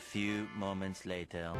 few moments later.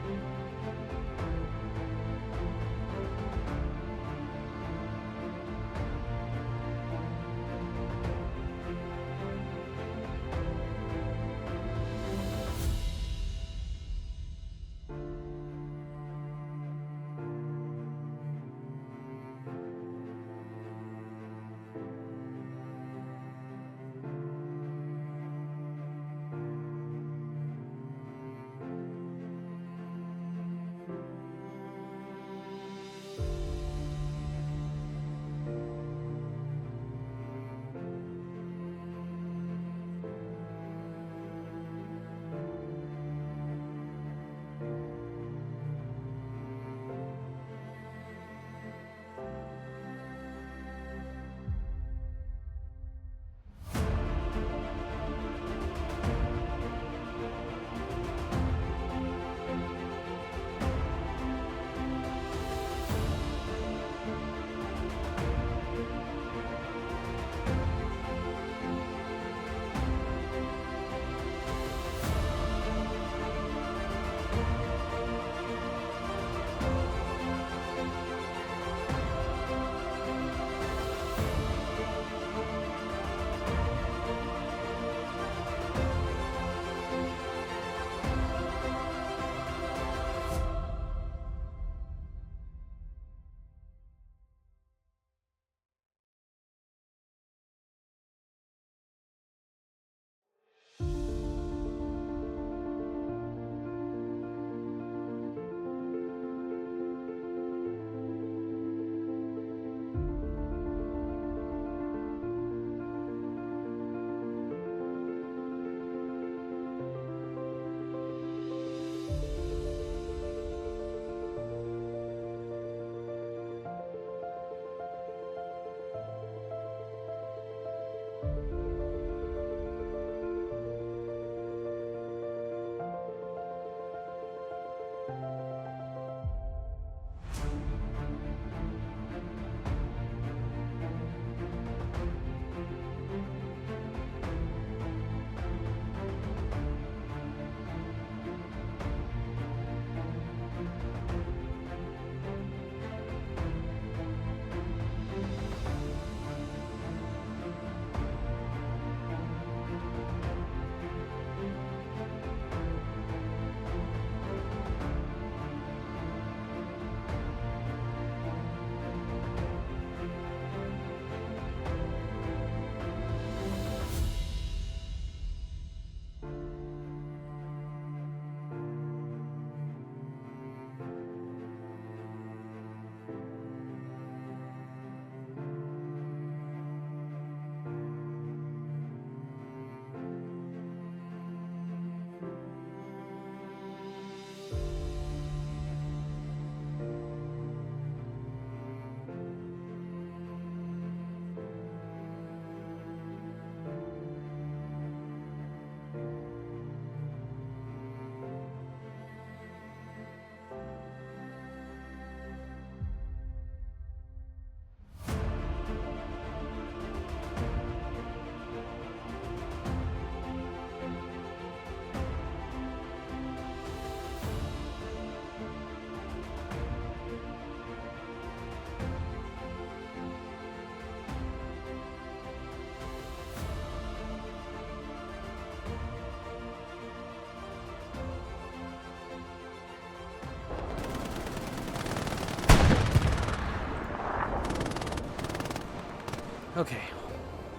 Okay,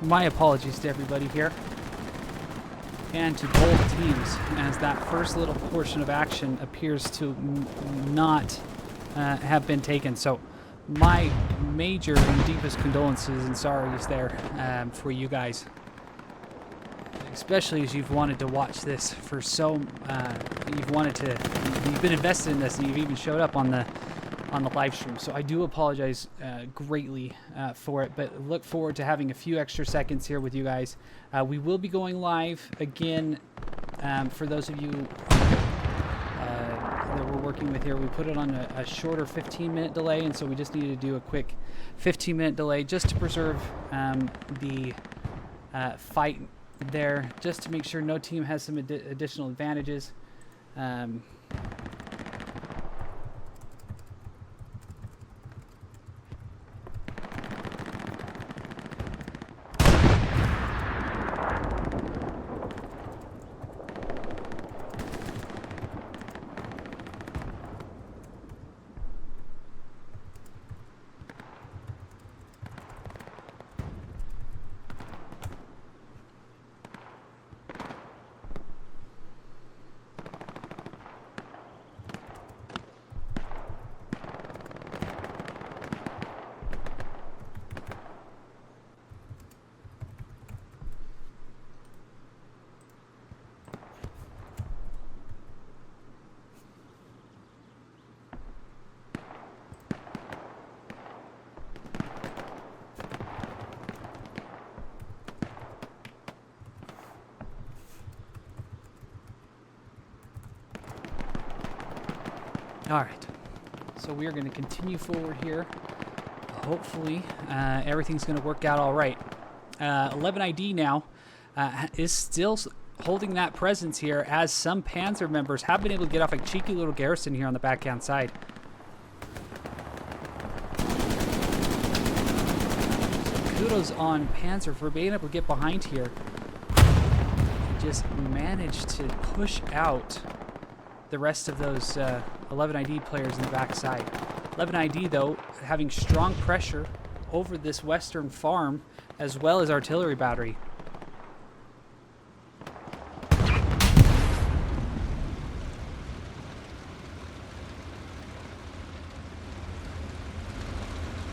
my apologies to everybody here and to both teams, as that first little portion of action appears to not have been taken. So my major and deepest condolences and sorries there for you guys, especially as you've wanted to watch this for you've been invested in this, and you've even showed up on the live stream. So I do apologize greatly for it, but look forward to having a few extra seconds here with you guys. We will be going live again. For those of you that we're working with here, we put it on a shorter 15-minute delay, and so we just needed to do a quick 15-minute delay just to preserve the fight there, just to make sure no team has some additional advantages. All right, so we are going to continue forward here. Hopefully, everything's going to work out all right. 11 ID now is still holding that presence here, as some Panzer members have been able to get off a cheeky little garrison here on the backhand side. So kudos on Panzer for being able to get behind here. Just managed to push out the rest of those 11 ID players in the backside. 11 ID, though, having strong pressure over this western farm, as well as artillery battery.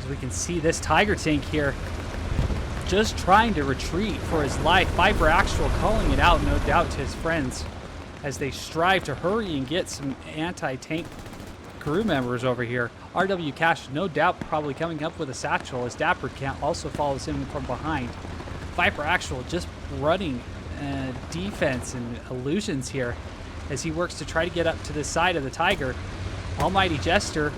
As we can see, this Tiger tank here just trying to retreat for his life. Viper Actual calling it out, no doubt, to his friends, as they strive to hurry and get some anti-tank crew members over here. RW Cash, no doubt, probably coming up with a satchel, as Dapper Cat also follows him from behind. Viper Actual just running defense and illusions here as he works to try to get up to the side of the Tiger. Almighty Jester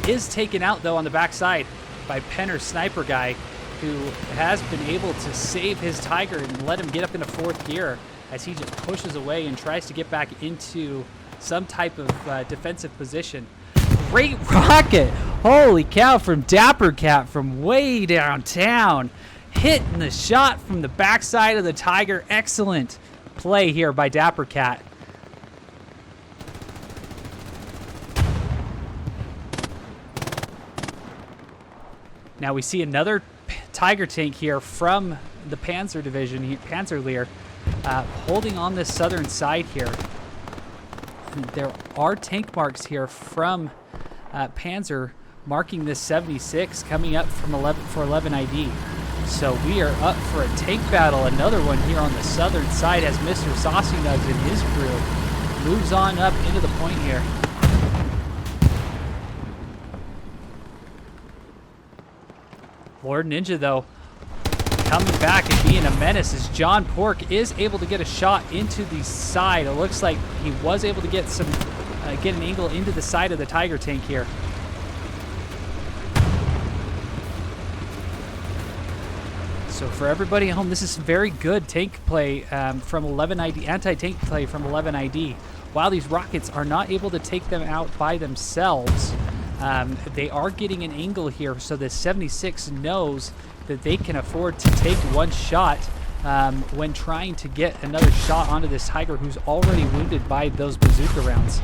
is taken out, though, on the backside by Penner's sniper guy, who has been able to save his Tiger and let him get up into fourth gear, as he just pushes away and tries to get back into some type of defensive position. Great rocket! Holy cow, from Dapper Cat from way downtown. Hitting the shot from the backside of the Tiger. Excellent play here by Dapper Cat. Now we see another Tiger tank here from the Panzer Division, Panzer-Lehr, holding on this southern side here. There are tank marks here from Panzer marking this 76 coming up from 11 ID. So we are up for a tank battle, another one here on the southern side, as Mr. Saucy Nugs and his crew moves on up into the point here. Lord Ninja, though, coming back and being a menace, as John Pork is able to get a shot into the side. It looks like he was able to get some get an angle into the side of the Tiger tank here. So for everybody at home, this is very good tank play from 11 ID, anti-tank play from 11 ID. While these rockets are not able to take them out by themselves, they are getting an angle here, so the 76 knows that they can afford to take one shot when trying to get another shot onto this Tiger, who's already wounded by those bazooka rounds.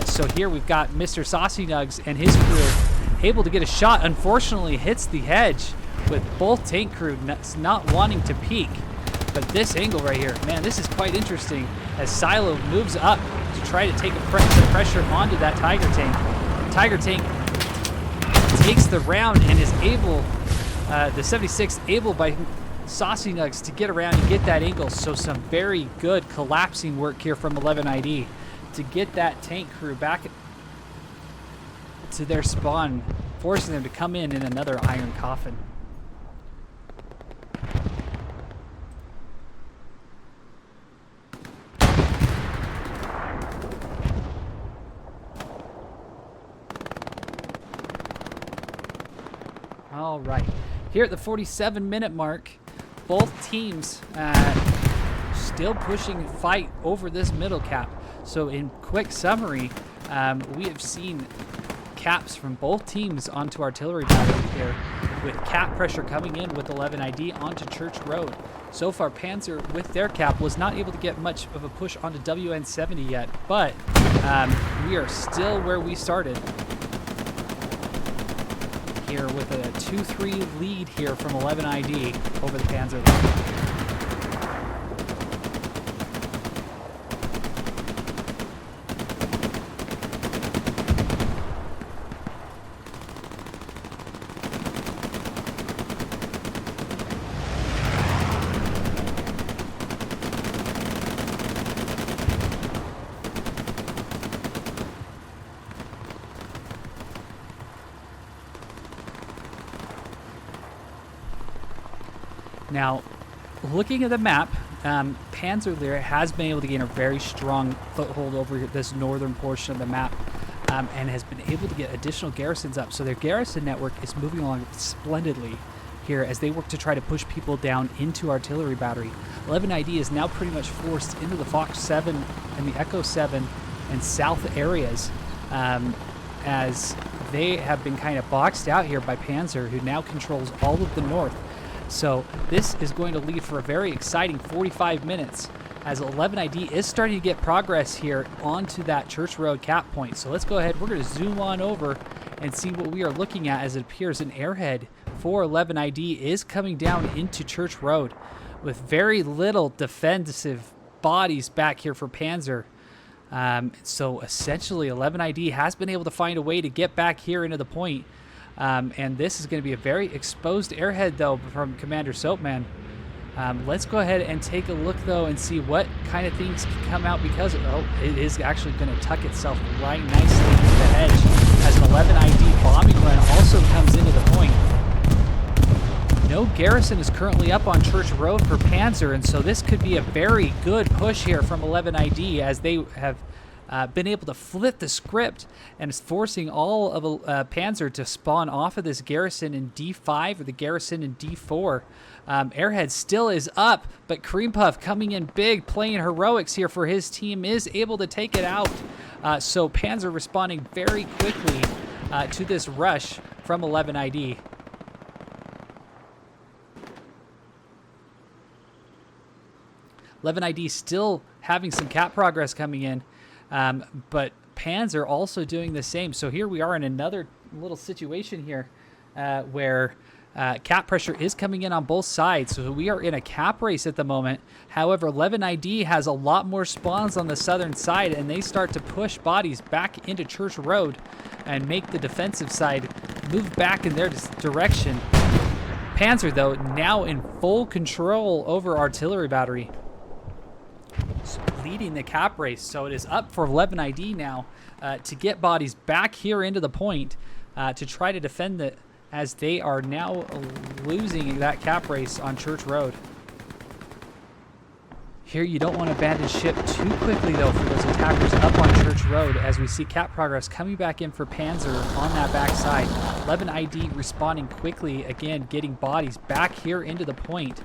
So here we've got Mr. Saucy Nugs and his crew able to get a shot. Unfortunately, hits the hedge, with both tank crew not wanting to peek. But this angle right here, man, this is quite interesting, as Silo moves up to try to take some pressure onto that Tiger tank. Tiger tank takes the round and is able, the 76 able by Saucy Nugs to get around and get that angle. So some very good collapsing work here from 11 ID to get that tank crew back to their spawn, forcing them to come in another iron coffin. All right, here at the 47-minute mark, both teams still pushing fight over this middle cap. So in quick summary, we have seen caps from both teams onto artillery battery here, with cap pressure coming in with 11ID onto Church Road. So far, Panzer with their cap was not able to get much of a push onto WN70 yet, but we are still where we started here with a 2-3 lead here from 11ID over the Panzer-Lehr. Now, looking at the map, Panzer-Lehr has been able to gain a very strong foothold over this northern portion of the map, and has been able to get additional garrisons up. So their garrison network is moving along splendidly here as they work to try to push people down into artillery battery. 11ID is now pretty much forced into the Fox 7 and the Echo 7 and south areas, as they have been kind of boxed out here by Panzer, who now controls all of the north. So this is going to lead for a very exciting 45 minutes as 11ID is starting to get progress here onto that Church Road cap point. So let's go ahead. We're going to zoom on over and see what we are looking at, as it appears an airhead for 11ID is coming down into Church Road with very little defensive bodies back here for Panzer. So essentially 11ID has been able to find a way to get back here into the point. And this is going to be a very exposed airhead, though, from Commander Soapman. Let's go ahead and take a look, though, and see what kind of things can come out, because it is actually going to tuck itself right nicely into the hedge as an 11ID bombing run also comes into the point. No garrison is currently up on Church Road for Panzer, and so this could be a very good push here from 11ID, as they have been able to flip the script and is forcing all of Panzer to spawn off of this garrison in D5 or the garrison in D4. Airhead still is up, but Cream Puff coming in big, playing heroics here for his team, is able to take it out. So Panzer responding very quickly to this rush from 11ID. ID still having some cap progress coming in. But Panzer also doing the same. So here we are in another little situation here where cap pressure is coming in on both sides. So we are in a cap race at the moment. However, 11ID has a lot more spawns on the southern side, and they start to push bodies back into Church Road and make the defensive side move back in their direction. Panzer, though, now in full control over artillery battery, leading the cap race. So it is up for 11ID now to get bodies back here into the point to try to defend it, as they are now losing that cap race on Church Road. Here you don't want to abandon ship too quickly, though, for those attackers up on Church Road, as we see cap progress coming back in for Panzer on that backside. 11ID responding quickly, again getting bodies back here into the point,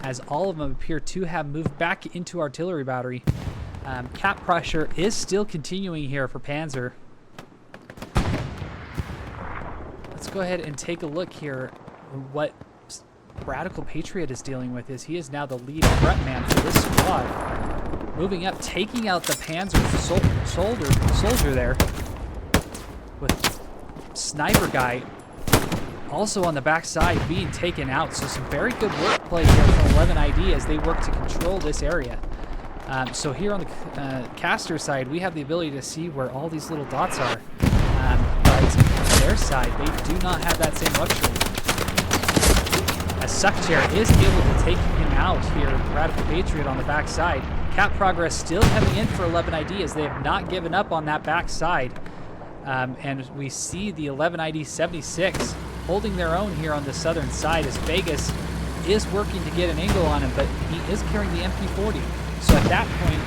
as all of them appear to have moved back into artillery battery. Cap pressure is still continuing here for Panzer. Let's go ahead and take a look here what Radical Patriot is dealing with. He is now the lead threat man for this squad. Moving up, taking out the Panzer soldier there, with Sniper Guy also on the backside being taken out. So some very good work play here from 11ID as they work to control this area. So here on the caster side, we have the ability to see where all these little dots are. But on their side, they do not have that same luxury. As Suckchair is able to take him out here, Radical Patriot on the backside. Cap progress still coming in for 11ID, as they have not given up on that backside. And we see the 11ID 76 holding their own here on the southern side, as Vegas is working to get an angle on him, but he is carrying the MP40. So at that point,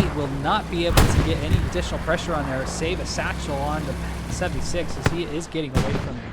he will not be able to get any additional pressure on there, save a satchel on the 76, as he is getting away from him.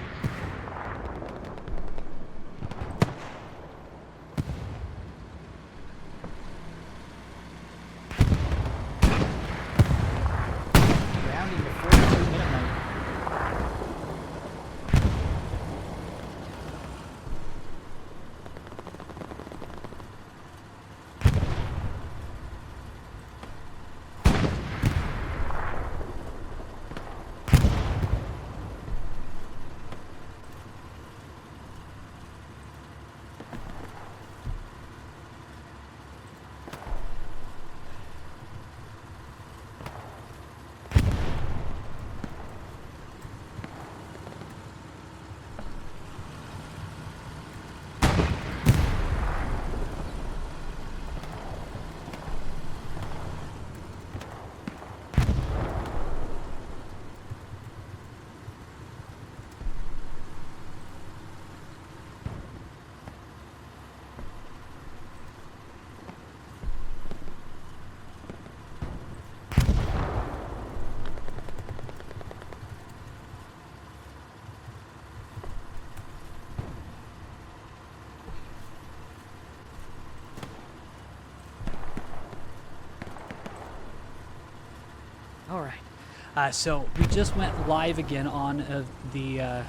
So we just went live again on the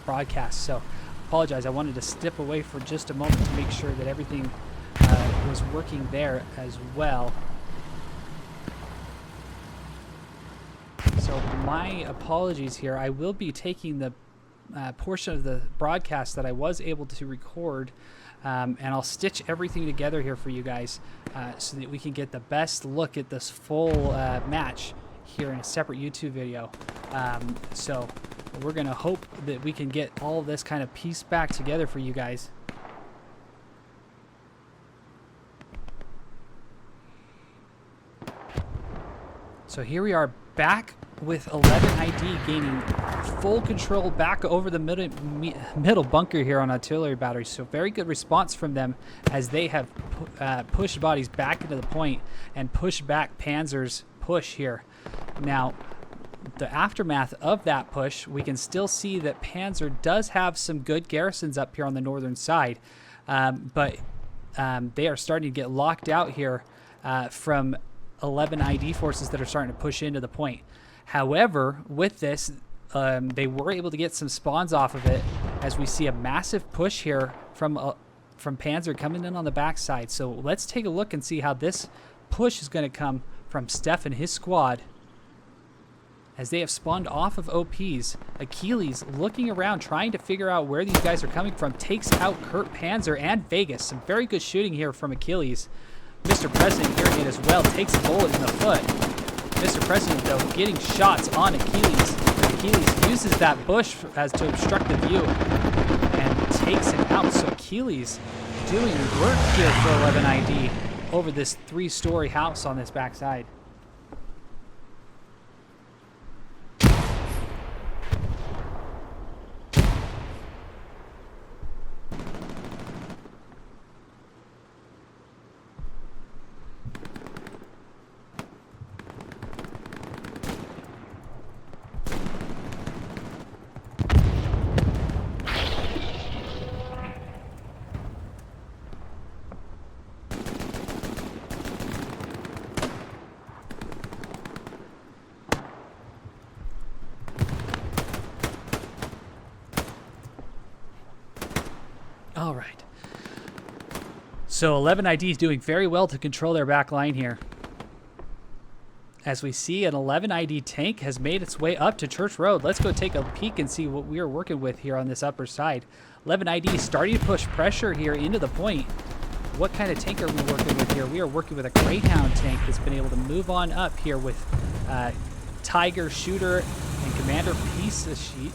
broadcast. So apologize. I wanted to step away for just a moment to make sure that everything was working there as well. So my apologies here. I will be taking the portion of the broadcast that I was able to record, and I'll stitch everything together here for you guys so that we can get the best look at this full match here in a separate YouTube video. So we're going to hope that we can get all of this kind of pieced back together for you guys. So here we are back with 11 ID gaining full control back over the middle bunker here on artillery batteries. So very good response from them as they have pushed bodies back into the point and pushed back Panzer's push here. Now, the aftermath of that push, we can still see that Panzer does have some good garrisons up here on the northern side, but they are starting to get locked out here from 11 ID forces that are starting to push into the point. However, with this, they were able to get some spawns off of it as we see a massive push here from Panzer coming in on the backside. So let's take a look and see how this push is going to come from Steph and his squad as they have spawned off of OPs. Achilles looking around trying to figure out where these guys are coming from, takes out Kurt Panzer and Vegas. Some very good shooting here from Achilles. Mr. President hearing it as well, takes a bullet in the foot. Mr. President, though, getting shots on Achilles. Achilles uses that bush as to obstruct the view and takes him out. So Achilles doing work here for 11 ID over this 3-story house on this backside. All right. So 11 ID is doing very well to control their back line here. As we see, an 11 ID tank has made its way up to Church Road. Let's go take a peek and see what we are working with here on this upper side. 11 ID starting to push pressure here into the point. What kind of tank are we working with here? We are working with a Greyhound tank that's been able to move on up here with Tiger, Shooter, and Commander Piece of Sheet.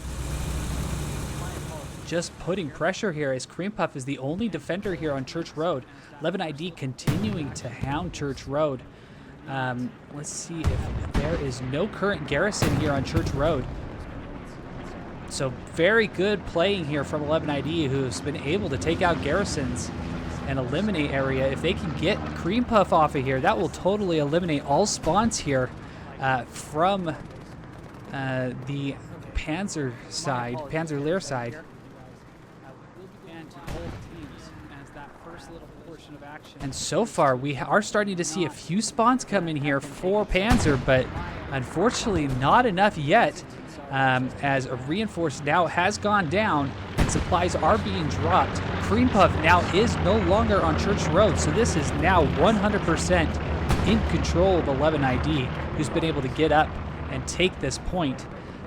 Just putting pressure here as Cream Puff is the only defender here on Church Road. 11 ID continuing to hound Church Road. Let's see if there is no current garrison here on Church Road. So very good playing here from 11 ID, who's been able to take out garrisons and eliminate area. If they can get Cream Puff off of here, that will totally eliminate all spawns here from the Panzer-Lehr side. And so far, we are starting to see a few spawns come in here for Panzer, but unfortunately not enough yet, as a reinforced now has gone down and supplies are being dropped. Cream Puff now is no longer on Church Road, so this is now 100% in control of 11 ID, who's been able to get up and take this point.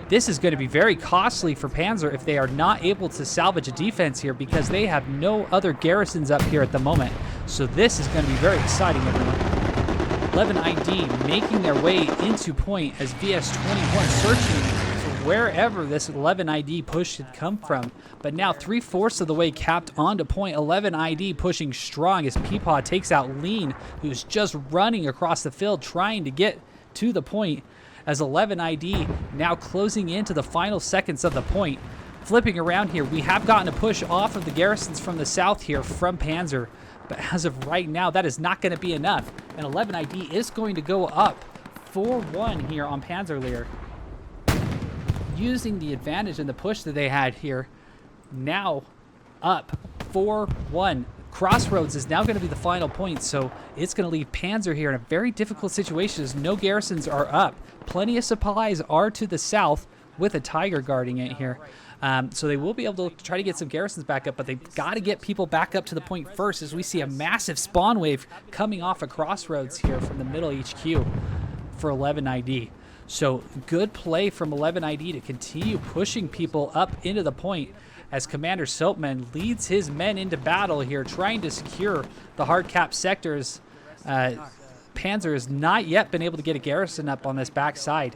This is going to be very costly for Panzer if they are not able to salvage a defense here, because they have no other garrisons up here at the moment. So this is going to be very exciting, everyone. 11 ID making their way into point as VS-21 searching for wherever this 11 ID push had come from. But now 3/4 of the way capped onto point. 11 ID pushing strong as Peepaw takes out Lean, who's just running across the field trying to get to the point, as 11 ID now closing into the final seconds of the point. Flipping around here, we have gotten a push off of the garrisons from the south here from Panzer, but as of right now, that is not going to be enough, and 11 ID is going to go up 4-1 here on Panzer-Lehr, using the advantage in the push that they had here. Now up 4-1. Crossroads is now going to be the final point, so it's going to leave Panzer here in a very difficult situation as no garrisons are up. Plenty of supplies are to the south with a Tiger guarding it here. So they will be able to try to get some garrisons back up, but they've got to get people back up to the point first as we see a massive spawn wave coming off of Crossroads here from the middle HQ for 11ID. So good play from 11ID to continue pushing people up into the point as Commander Soapman leads his men into battle here, trying to secure the hard cap sectors. Panzer has not yet been able to get a garrison up on this backside.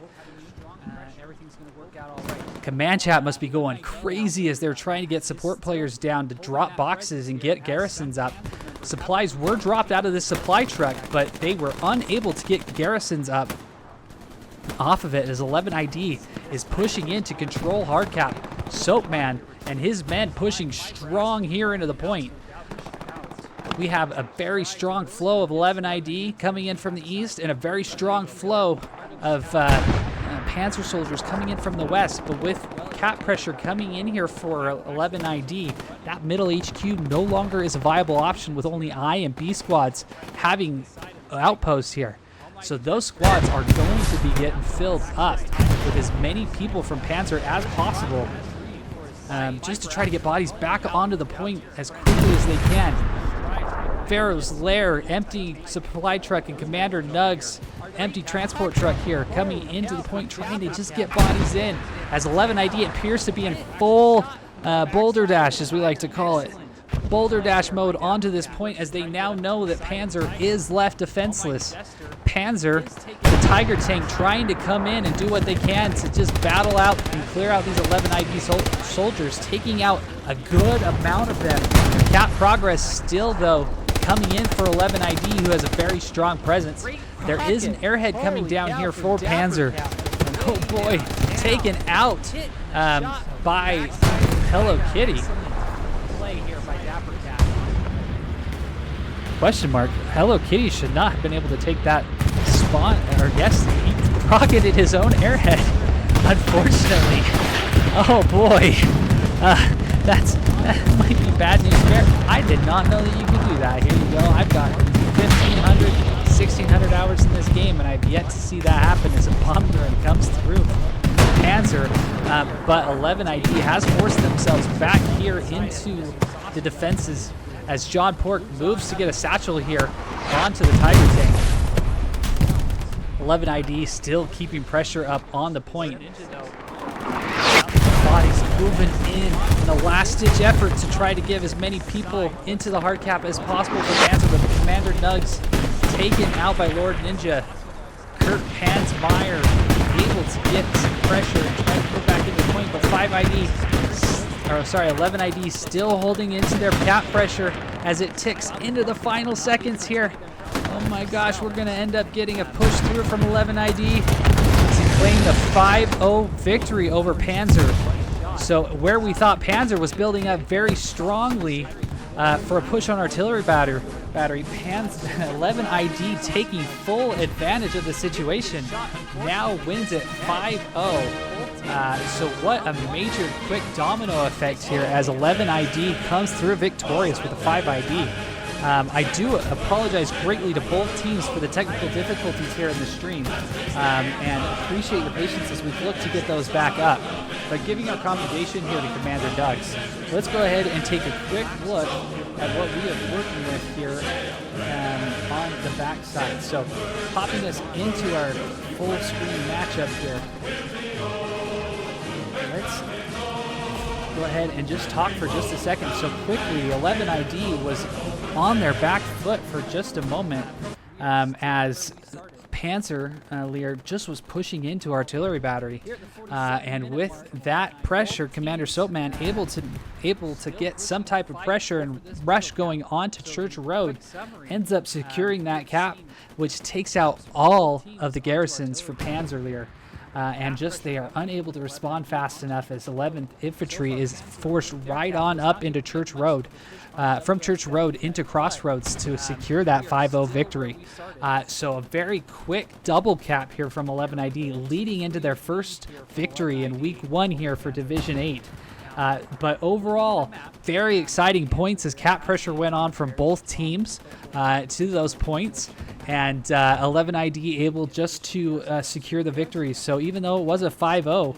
Everything's going to work out all right. Command chat must be going crazy as they're trying to get support players down to drop boxes and get garrisons up. Supplies were dropped out of this supply truck, but they were unable to get garrisons up off of it as 11ID is pushing in to control hardcap. Soapman and his men pushing strong here into the point. We have a very strong flow of 11ID coming in from the east and a very strong flow of Panzer soldiers coming in from the west, but with cap pressure coming in here for 11ID, that middle HQ no longer is a viable option with only I and B squads having outposts here. So those squads are going to be getting filled up with as many people from Panzer as possible, just to try to get bodies back onto the point as quickly as they can. Pharaoh's Lair, empty supply truck, and Commander Nugs, empty transport truck here, coming into the point, trying to just get bodies in, as 11ID appears to be in full boulder dash, as we like to call it. Boulder dash mode onto this point as they now know that Panzer is left defenseless. Panzer, the Tiger tank, trying to come in and do what they can to just battle out and clear out these 11ID soldiers, taking out a good amount of them. Cap progress still, though, coming in for 11ID, who has a very strong presence. There is an airhead coming down here for Panzer. Oh boy, taken out by Hello Kitty. Question mark. Hello Kitty should not have been able to take that spawn, or yes, he rocketed his own airhead, unfortunately. Oh boy. That might be bad news there. I did not know that you could do that. Here you go. I've got 1,500, 1,600 hours in this game, and I've yet to see that happen as a bomb drone comes through Panzer. But 11ID has forced themselves back here into the defenses as John Pork moves to get a satchel here onto the Tiger tank. 11ID still keeping pressure up on the point. Bodies moving in a last-ditch effort to try to give as many people into the hard cap as possible for Panzer, but the Commander Nugs taken out by Lord Ninja. Kurt Hansmeyer able to get some pressure and try to put back into the point, but 11ID still holding into their cap pressure as it ticks into the final seconds here. Oh my gosh, we're going to end up getting a push through from 11ID to claim the 5-0 victory over Panzer. So where we thought Panzer was building up very strongly for a push on artillery battery, 11ID taking full advantage of the situation, now wins it 5-0. So what a major quick domino effect here as 11ID comes through victorious with a 5ID. I do apologize greatly to both teams for the technical difficulties here in the stream, and appreciate your patience as we've looked to get those back up. But giving our commendation here to Commander Nugs, let's go ahead and take a quick look at what we are working with here on the backside. So popping us into our full screen matchup here. Let's go ahead and just talk for just a second. So quickly, 11ID was on their back foot for just a moment as Panzer-Lehr just was pushing into artillery battery, and with that pressure, Commander Soapman able to get some type of pressure and rush going onto Church Road, ends up securing that cap, which takes out all of the garrisons for Panzer-Lehr. And just they are unable to respond fast enough as 11th Infantry is forced right on up into Church Road, from Church Road into Crossroads to secure that 5-0 victory. So a very quick double cap here from 11ID, leading into their first victory in Week 1 here for Division 8. But overall, very exciting points as cap pressure went on from both teams to those points. And 11ID able just to secure the victory. So even though it was a 5-0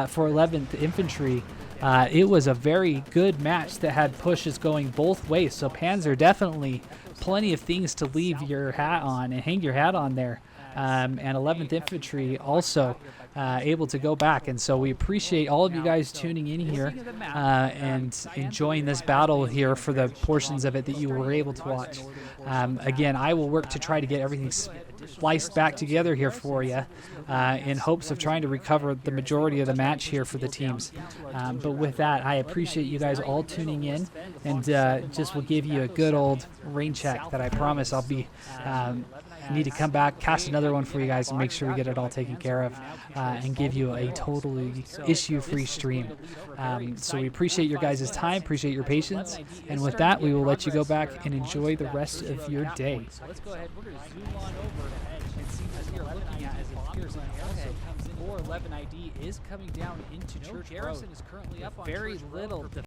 for 11th Infantry, it was a very good match that had pushes going both ways. So Panzer, definitely plenty of things to leave your hat on and hang your hat on there. And 11th Infantry also able to go back. And so we appreciate all of you guys tuning in here and enjoying this battle here for the portions of it that you were able to watch. Again, I will work to try to get everything spliced back together here for you in hopes of trying to recover the majority of the match here for the teams. But with that, I appreciate you guys all tuning in, and just will give you a good old rain check that I promise I'll be need to come back, cast another one for you guys, and make sure we get it all taken care of and give you a totally issue-free stream. So we appreciate your guys' time, appreciate your patience, and with that, we will let you go back and enjoy the rest of your day. So let's go ahead. We're going to zoom on over and see as we are looking at as it appears on the also comes in. 11ID is coming down into Church Road. Garrison is currently up on very little.